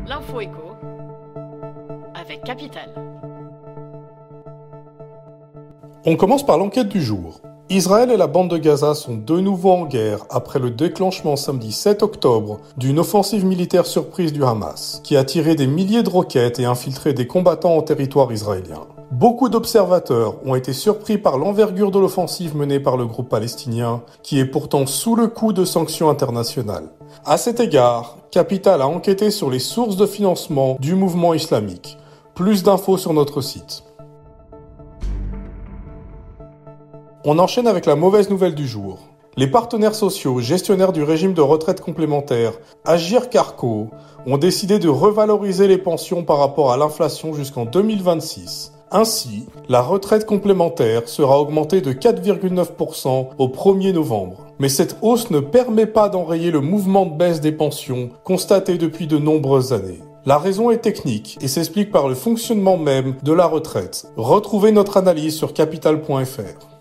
L'info écho avec Capital. On commence par l'enquête du jour. Israël et la bande de Gaza sont de nouveau en guerre après le déclenchement samedi 7 octobre d'une offensive militaire surprise du Hamas, qui a tiré des milliers de roquettes et infiltré des combattants en territoire israélien. Beaucoup d'observateurs ont été surpris par l'envergure de l'offensive menée par le groupe palestinien, qui est pourtant sous le coup de sanctions internationales. À cet égard, Capital a enquêté sur les sources de financement du mouvement islamique. Plus d'infos sur notre site. On enchaîne avec la mauvaise nouvelle du jour. Les partenaires sociaux gestionnaires du régime de retraite complémentaire, Agirc Arrco, ont décidé de revaloriser les pensions par rapport à l'inflation jusqu'en 2026. Ainsi, la retraite complémentaire sera augmentée de 4,9% au 1er novembre. Mais cette hausse ne permet pas d'enrayer le mouvement de baisse des pensions constaté depuis de nombreuses années. La raison est technique et s'explique par le fonctionnement même de la retraite. Retrouvez notre analyse sur capital.fr.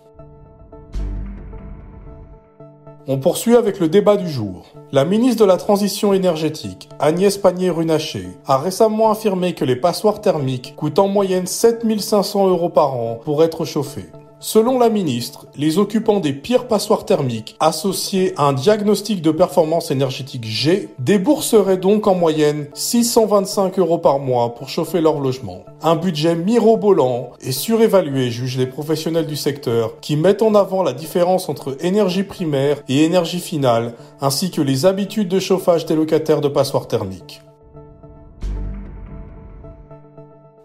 On poursuit avec le débat du jour. La ministre de la Transition énergétique, Agnès Pannier-Runacher, a récemment affirmé que les passoires thermiques coûtent en moyenne 7 500 € par an pour être chauffés. Selon la ministre, les occupants des pires passoires thermiques, associés à un diagnostic de performance énergétique G, débourseraient donc en moyenne 625 € par mois pour chauffer leur logement. Un budget mirobolant et surévalué, jugent les professionnels du secteur, qui mettent en avant la différence entre énergie primaire et énergie finale, ainsi que les habitudes de chauffage des locataires de passoires thermiques.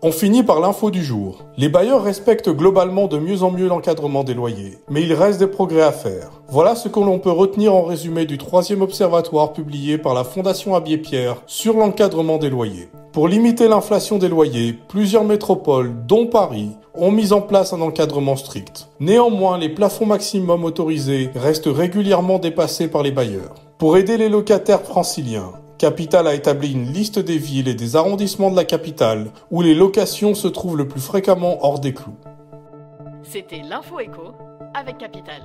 On finit par l'info du jour. Les bailleurs respectent globalement de mieux en mieux l'encadrement des loyers, mais il reste des progrès à faire. Voilà ce que l'on peut retenir en résumé du 3e observatoire publié par la Fondation Abbé Pierre sur l'encadrement des loyers. Pour limiter l'inflation des loyers, plusieurs métropoles, dont Paris, ont mis en place un encadrement strict. Néanmoins, les plafonds maximums autorisés restent régulièrement dépassés par les bailleurs. Pour aider les locataires franciliens, Capital a établi une liste des villes et des arrondissements de la capitale où les locations se trouvent le plus fréquemment hors des clous. C'était l'info écho avec Capital.